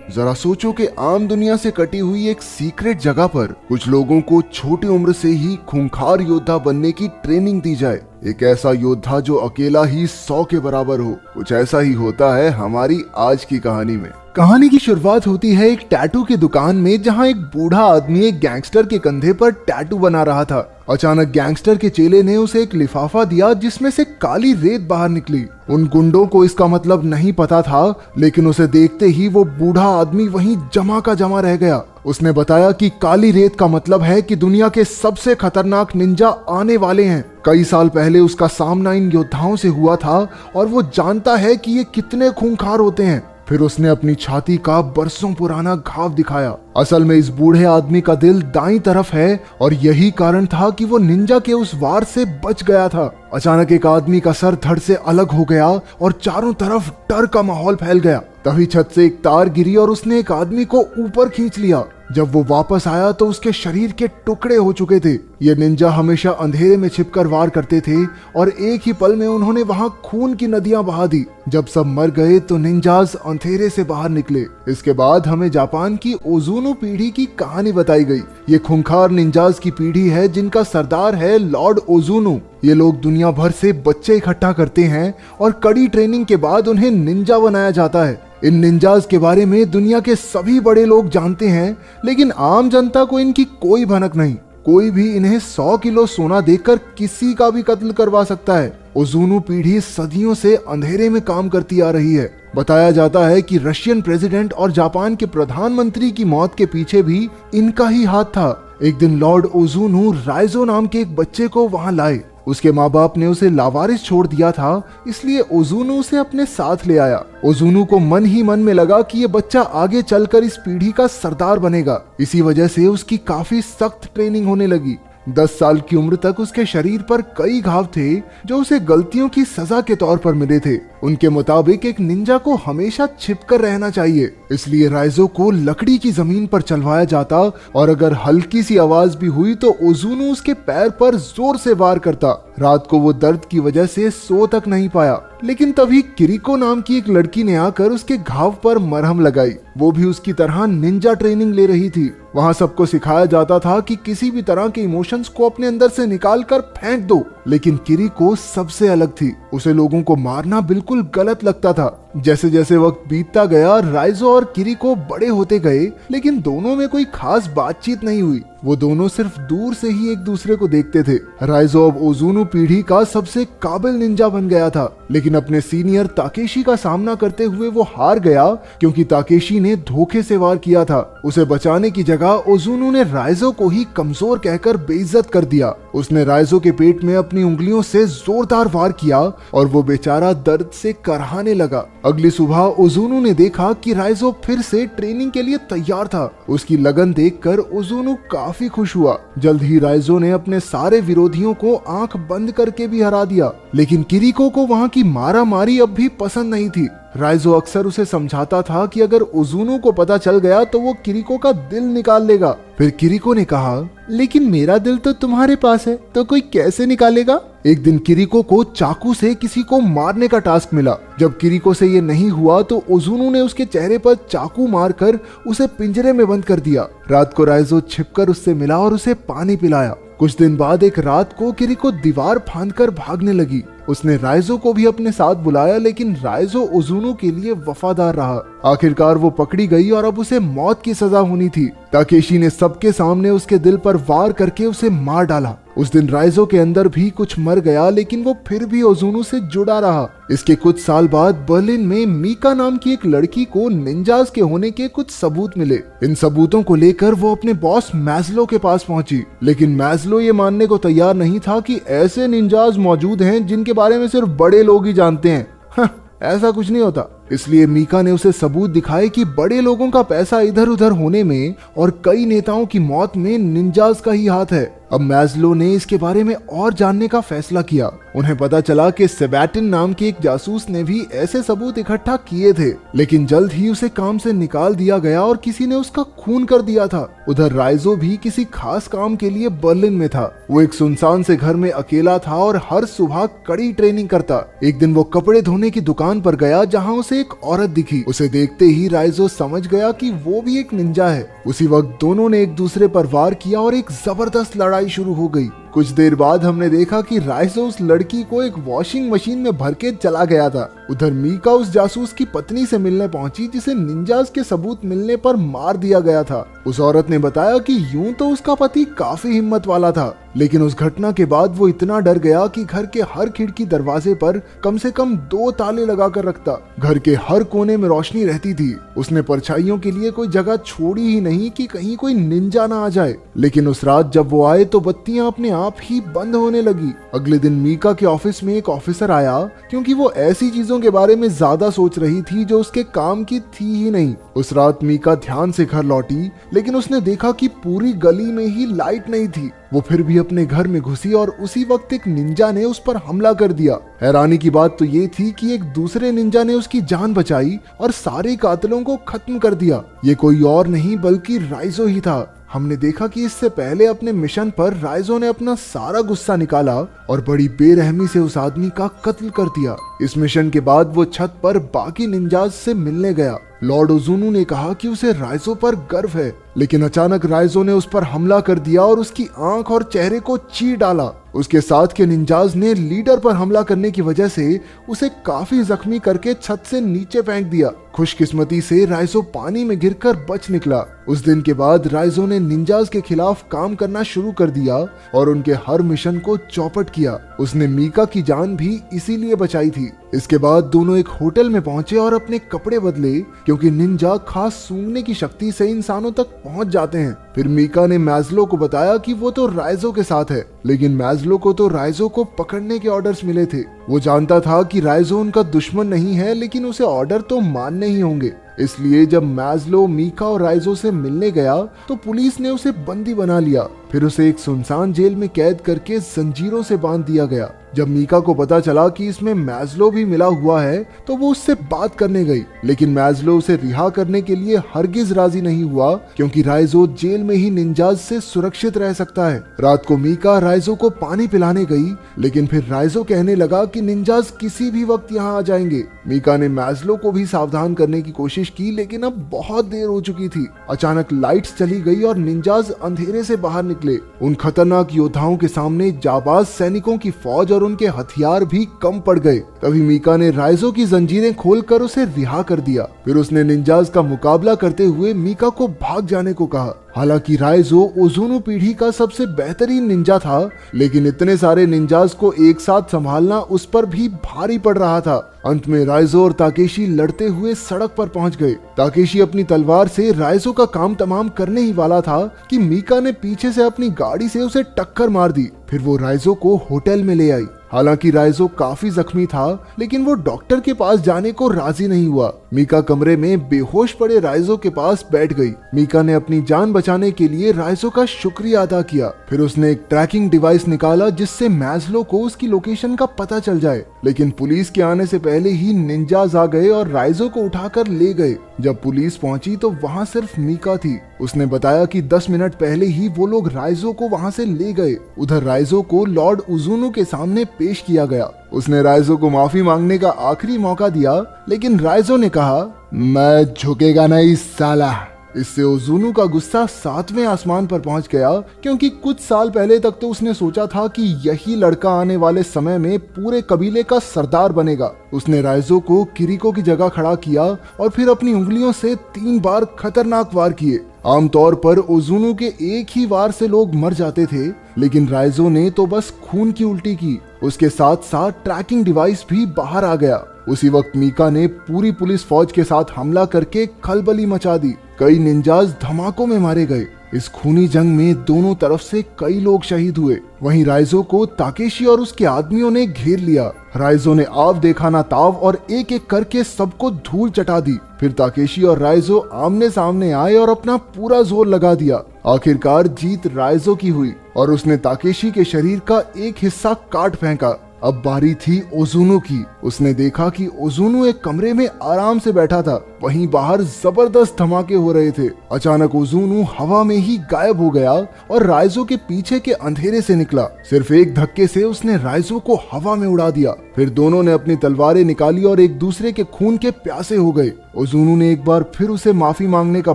जरा सोचो कि आम दुनिया से कटी हुई एक सीक्रेट जगह पर कुछ लोगों को छोटी उम्र से ही खूंखार योद्धा बनने की ट्रेनिंग दी जाए। एक ऐसा योद्धा जो अकेला ही 100 के बराबर हो। कुछ ऐसा ही होता है हमारी आज की कहानी में। कहानी की शुरुआत होती है एक टैटू की दुकान में, जहां एक बूढ़ा आदमी एक गैंगस्टर के कंधे पर टैटू बना रहा था। अचानक गैंगस्टर के चेले ने उसे एक लिफाफा दिया जिसमें से काली रेत बाहर निकली। उन गुंडों को इसका मतलब नहीं पता था, लेकिन उसे देखते ही वो बूढ़ा आदमी वहीं जमा का जमा रह गया। उसने बताया कि काली रेत का मतलब है कि दुनिया के सबसे खतरनाक निंजा आने वाले हैं। कई साल पहले उसका सामना इन योद्धाओं से हुआ था और वो जानता है कि ये कितने खूंखार होते हैं। फिर उसने अपनी छाती का बरसों पुराना घाव दिखाया। असल में इस बूढ़े आदमी का दिल दाईं तरफ है और यही कारण था कि वो निंजा के उस वार से बच गया था। अचानक एक आदमी का सर धड़ से अलग हो गया और चारों तरफ डर का माहौल फैल गया। तभी छत से एक तार गिरी और उसने एक आदमी को ऊपर खींच लिया। जब वो वापस आया तो उसके शरीर के टुकड़े हो चुके थे। ये निंजा हमेशा अंधेरे में छिपकर वार करते थे और एक ही पल में उन्होंने वहां खून की नदियां बहा दी। जब सब मर गए तो निंजाज अंधेरे से बाहर निकले। इसके बाद हमें जापान की ओजुनु पीढ़ी की कहानी बताई गई। ये खूंखार निंजाज की पीढ़ी है जिनका सरदार है लॉर्ड ओजुनु। ये लोग दुनिया भर से बच्चे इकट्ठा करते हैं और कड़ी ट्रेनिंग के बाद उन्हें निंजा बनाया जाता है। इन निंजाज के बारे में दुनिया के सभी बड़े लोग जानते हैं, लेकिन आम जनता को इनकी कोई भनक नहीं। कोई भी इन्हें 100 किलो सोना देकर किसी का भी कत्ल करवा सकता है। ओजुनु पीढ़ी सदियों से अंधेरे में काम करती आ रही है। बताया जाता है कि रशियन प्रेसिडेंट और जापान के प्रधानमंत्री की मौत के पीछे भी इनका ही हाथ था। एक दिन लॉर्ड ओजुनु राइजो नाम के एक बच्चे को वहां लाए। उसके माँ बाप ने उसे लावारिस छोड़ दिया था, इसलिए ओजुनु उसे अपने साथ ले आया। ओजुनु को मन ही मन में लगा कि ये बच्चा आगे चलकर इस पीढ़ी का सरदार बनेगा। इसी वजह से उसकी काफी सख्त ट्रेनिंग होने लगी। 10 साल की उम्र तक उसके शरीर पर कई घाव थे जो उसे गलतियों की सजा के तौर पर मिले थे। उनके मुताबिक एक निंजा को हमेशा छिपकर रहना चाहिए, इसलिए राइजो को लकड़ी की जमीन पर चलवाया जाता और अगर हल्की सी आवाज भी हुई तो ओजुनु उसके पैर पर जोर से वार करता। रात को वो दर्द की वजह से सो तक नहीं पाया, लेकिन तभी किरिको नाम की एक लड़की ने आकर उसके घाव पर मरहम लगाई। वो भी उसकी तरह निंजा ट्रेनिंग ले रही थी। वहाँ सबको सिखाया जाता था कि किसी भी तरह के इमोशंस को अपने अंदर से निकाल कर फेंक दो, लेकिन किरिको सबसे अलग थी। उसे लोगों को मारना बिल्कुल गलत लगता था। जैसे जैसे वक्त बीतता गया राइजो और किरिको बड़े होते गए, लेकिन दोनों में कोई खास बातचीत नहीं हुई। वो दोनों सिर्फ दूर से ही एक दूसरे को देखते थे। राइजो अब ओजुनु पीढ़ी का सबसे काबिल निंजा बन गया था, लेकिन अपने सीनियर ताकेशी का सामना करते हुए वो हार गया क्योंकि ताकेशी ने धोखे से वार किया था। उसे बचाने की जगह ओजुनु ने राइजो को ही कमजोर कहकर बेइज्जत कर दिया। उसने राइजो के पेट में अपनी उंगलियों से जोरदार वार किया और वो बेचारा दर्द से करहाने लगा। अगली सुबह ओजुनु ने देखा कि राइजो फिर से ट्रेनिंग के लिए तैयार था। उसकी लगन देखकर ओजुनु काफी खुश हुआ। जल्द ही राइजो ने अपने सारे विरोधियों को आंख बंद करके भी हरा दिया, लेकिन किरिको को वहां की मारा मारी अब भी पसंद नहीं थी। राइजो अक्सर उसे समझाता था कि अगर ओजुनु को पता चल गया तो वो किरिको का दिल निकाल लेगा। फिर किरिको ने कहा, लेकिन मेरा दिल तो तुम्हारे पास है, तो कोई कैसे निकालेगा? एक दिन किरिको को चाकू से किसी को मारने का टास्क मिला। जब किरिको से ये नहीं हुआ तो ओजुनु ने उसके चेहरे पर चाकू मारकर उसे पिंजरे में बंद कर दिया। रात को राइजो छिपकर उससे मिला और उसे पानी पिलाया। कुछ दिन बाद एक रात को किरिको दीवार फांदकर भागने लगी। उसने राइजो को भी अपने साथ बुलाया, लेकिन राइजो ओजुनु के लिए वफादार रहा। आखिरकार वो पकड़ी गई और अब उसे मौत की सजा होनी थी। ताकेशी ने सबके सामने उसके दिल पर वार करके उसे मार डाला। उस दिन राइजो के अंदर भी कुछ मर गया, लेकिन वो फिर भी ओजुनु से जुड़ा रहा। इसके कुछ साल बाद बर्लिन में मीका नाम की एक लड़की को निंजाज के होने के कुछ सबूत मिले। इन सबूतों को लेकर वो अपने बॉस मैस्लो के पास पहुंची, लेकिन मैस्लो ये मानने को तैयार नहीं था कि ऐसे निंजाज मौजूद हैं जिनके बारे में सिर्फ बड़े लोग ही जानते हैं। ऐसा कुछ नहीं होता। इसलिए मीका ने उसे सबूत दिखाए कि बड़े लोगों का पैसा इधर उधर होने में और कई नेताओं की मौत में निंजाज का ही हाथ है। अब मैस्लो ने इसके बारे में और जानने का फैसला किया। उन्हें पता चला कि सेबैटिन नाम के एक जासूस ने भी ऐसे सबूत इकट्ठा किए थे, लेकिन जल्द ही उसे काम से निकाल दिया गया और किसी ने उसका खून कर दिया था। उधर राइजो भी किसी खास काम के लिए बर्लिन में था। वो एक सुनसान से घर में अकेला था और हर सुबह कड़ी ट्रेनिंग करता। एक दिन वो कपड़े धोने की दुकान पर गया जहां उसे एक औरत दिखी। उसे देखते ही राइजो समझ गया कि वो भी एक निंजा है। उसी वक्त दोनों ने एक दूसरे पर वार किया और एक जबरदस्त लड़ाई शुरू हो गई। कुछ देर बाद हमने देखा कि राइजो उस लड़की को एक वॉशिंग मशीन में भर के चला गया था। उधर मीका उस जासूस की पत्नी से मिलने पहुंची जिसे निंजास के सबूत मिलने पर मार दिया गया था। उस औरत ने बताया कि यूं तो उसका पति काफी हिम्मत वाला था, लेकिन उस घटना के बाद वो इतना डर गया कि घर के हर खिड़की दरवाजे पर कम से कम 2 ताले लगाकर रखता। घर के हर कोने में रोशनी रहती थी। उसने परछाइयों के लिए कोई जगह छोड़ी ही नहीं कि कहीं कोई निंजा ना आ जाए। लेकिन उस रात जब वो आए तो बत्तियां अपने आप ही बंद होने लगी। अगले दिन मीका के ऑफिस में एक ऑफिसर आया क्योंकि वो ऐसी चीजों के बारे में ज्यादा सोच रही थी जो उसके काम की थी ही नहीं। उस रात मीका ध्यान से घर लौटी, लेकिन उसने देखा कि पूरी गली में ही लाइट नहीं थी। वो फिर भी अपने घर में घुसी और उसी वक्त एक निंजा ने उस पर हमला कर दिया। हैरानी की बात तो ये थी कि एक दूसरे निंजा ने उसकी जान बचाई और सारे कातिलों को खत्म कर दिया। ये कोई और नहीं बल्कि राइजो ही था। हमने देखा कि इससे पहले अपने मिशन पर राइजो ने अपना सारा गुस्सा निकाला और बड़ी बेरहमी से उस आदमी का कत्ल कर दिया। इस मिशन के बाद वो छत पर बाकी निंजाज से मिलने गया। लॉर्ड ओजुनु ने कहा कि उसे राइजो पर गर्व है, लेकिन अचानक राइजो ने उस पर हमला कर दिया और उसकी आंख और चेहरे को चीर डाला। उसके साथ के निंजाज ने लीडर पर हमला करने की वजह से उसे काफी जख्मी करके छत से नीचे फेंक दिया। खुशकिस्मती से राइजो पानी में गिरकर बच निकला। उस दिन के बाद राइजो ने निंजाज के खिलाफ काम करना शुरू कर दिया और उनके हर मिशन को चौपट किया। उसने मीका की जान भी इसीलिए बचाई थी। इसके बाद दोनों एक होटल में पहुंचे और अपने कपड़े बदले, क्योंकि निंजा खास सूंघने की शक्ति से इंसानों तक पहुंच जाते हैं। फिर मीका ने मैस्लो को बताया कि वो तो राइजो के साथ है, लेकिन मैस्लो को तो राइजो को पकड़ने के ऑर्डर्स मिले थे। वो जानता था कि राइजो उनका दुश्मन नहीं है, लेकिन उसे ऑर्डर तो मानने ही होंगे। इसलिए जब मैस्लो मीका और राइजो से मिलने गया तो पुलिस ने उसे बंदी बना लिया। फिर उसे एक सुनसान जेल में कैद करके जंजीरों से बांध दिया गया। जब मीका को पता चला कि इसमें मैस्लो भी मिला हुआ है तो वो उससे बात करने गई, लेकिन मैस्लो उसे रिहा करने के लिए हरगिज राजी नहीं हुआ, क्योंकि राइजो जेल में ही निंजाज से सुरक्षित रह सकता है। रात को मीका राइजो को पानी पिलाने गई, लेकिन फिर राइजो कहने लगा कि निंजाज किसी भी वक्त यहाँ आ जाएंगे। मीका ने मैस्लो को भी सावधान करने की कोशिश की, लेकिन अब बहुत देर हो चुकी थी। अचानक लाइट्स चली गई और निंजाज अंधेरे से बाहर निकले। उन खतरनाक योद्धाओं के सामने जाबाज सैनिकों की फौज और उनके हथियार भी कम पड़ गए। तभी मीका ने राइजो की जंजीरें खोलकर उसे रिहा कर दिया। फिर उसने निंजाज का मुकाबला करते हुए मीका को भाग जाने को कहा। हालांकि राइजो ओजुनु पीढ़ी का सबसे बेहतरीन निंजा था, लेकिन इतने सारे निंजाज को एक साथ संभालना उस पर भी भारी पड़ रहा था। अंत में राइजो और ताकेशी लड़ते हुए सड़क पर पहुंच गए। ताकेशी अपनी तलवार से राइजो का काम तमाम करने ही वाला था कि मीका ने पीछे से अपनी गाड़ी से उसे टक्कर मार दी। फिर वो राइजो को होटल में ले आई। हालांकि राइजो काफी जख्मी था, लेकिन वो डॉक्टर के पास जाने को राजी नहीं हुआ। मीका कमरे में बेहोश पड़े राइजो के पास बैठ गई। मीका ने अपनी जान बचाने के लिए राइजो का शुक्रिया अदा किया। फिर उसने एक ट्रैकिंग डिवाइस निकाला जिससे मैस्लो को उसकी लोकेशन का पता चल जाए, लेकिन पुलिस के आने से पहले ही निंजाज आ गए और राइजो को उठाकर ले गए। जब पुलिस पहुंची तो वहां सिर्फ मीका थी। उसने बताया कि 10 मिनट पहले ही वो लोग राइजो को वहां से ले गए। उधर राइजो को लॉर्ड ओजुनु के सामने पेश किया गया। उसने राइजो को माफी मांगने का आखिरी मौका दिया, लेकिन राइजो ने कहा, मैं झुकेगा नहीं साला। इससे ओजुनु का गुस्सा 7वें आसमान पर पहुंच गया, क्योंकि कुछ साल पहले तक तो उसने सोचा था कि यही लड़का आने वाले समय में पूरे कबीले का सरदार बनेगा। उसने राइजो को किरिको की जगह खड़ा किया और फिर अपनी उंगलियों से 3 बार खतरनाक वार किए। आमतौर पर ओजुनु के एक ही वार से लोग मर जाते थे, लेकिन राइजो ने तो बस खून की उल्टी की। उसके साथ साथ ट्रैकिंग डिवाइस भी बाहर आ गया। उसी वक्त मीका ने पूरी पुलिस फौज के साथ हमला करके खलबली मचा दी। कई निंजाज धमाकों में मारे गए। इस खूनी जंग में दोनों तरफ से कई लोग शहीद हुए। वहीं राइजो को ताकेशी और उसके आदमियों ने घेर लिया। राइजो ने आव देखा ना ताव और एक एक करके सबको धूल चटा दी। फिर ताकेशी और राइजो आमने सामने आए और अपना पूरा जोर लगा दिया। आखिरकार जीत राइजो की हुई और उसने ताकेशी के शरीर का एक हिस्सा काट फेंका। अब बारी थी ओजुनु की। उसने देखा कि ओजुनु एक कमरे में आराम से बैठा था, वहीं बाहर जबरदस्त धमाके हो रहे थे। अचानक ओजुनु हवा में ही गायब हो गया और राइजो के पीछे के अंधेरे से निकला। सिर्फ एक धक्के से उसने राइजो को हवा में उड़ा दिया। फिर दोनों ने अपनी तलवारें निकाली और एक दूसरे के खून के प्यासे हो गए। ओजुनु ने एक बार फिर उसे माफी मांगने का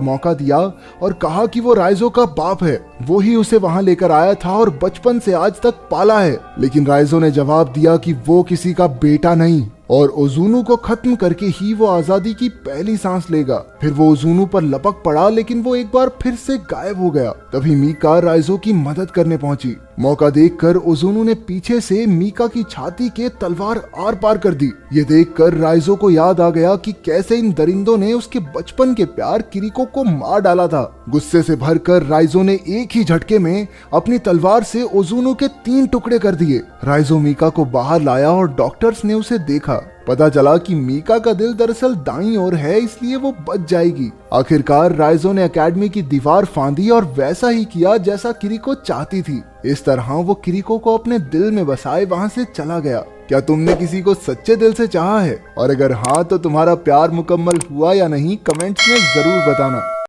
मौका दिया और कहा कि वो राइजो का बाप है, वो ही उसे वहां लेकर आया था और बचपन से आज तक पाला है। लेकिन राइजो ने जवाब दिया कि वो किसी का बेटा नहीं और ओजुनु को खत्म करके ही वो आजादी की पहली सांस लेगा। फिर वो ओजुनु पर लपक पड़ा, लेकिन वो एक बार फिर से गायब हो गया। तभी मीका राइजो की मदद करने पहुंची। मौका देखकर ओजुनु ने पीछे से मीका की छाती के तलवार आर पार कर दी। ये देखकर राइजो को याद आ गया कि कैसे इन दरिंदों ने उसके बचपन के प्यार किरिको को मार डाला था। गुस्से से भरकर राइजो ने एक ही झटके में अपनी तलवार से ओजुनु के 3 टुकड़े कर दिए। राइजो मीका को बाहर लाया और डॉक्टर्स ने उसे देखा। पता चला कि मीका का दिल दरअसल दाईं ओर है, इसलिए वो बच जाएगी। आखिरकार राइजो ने एकेडमी की दीवार फांदी और वैसा ही किया जैसा किरिको चाहती थी। इस तरह वो किरिको को अपने दिल में बसाए वहां से चला गया। क्या तुमने किसी को सच्चे दिल से चाहा है? और अगर हाँ तो तुम्हारा प्यार मुकम्मल हुआ या नहीं, कमेंट्स में जरूर बताना।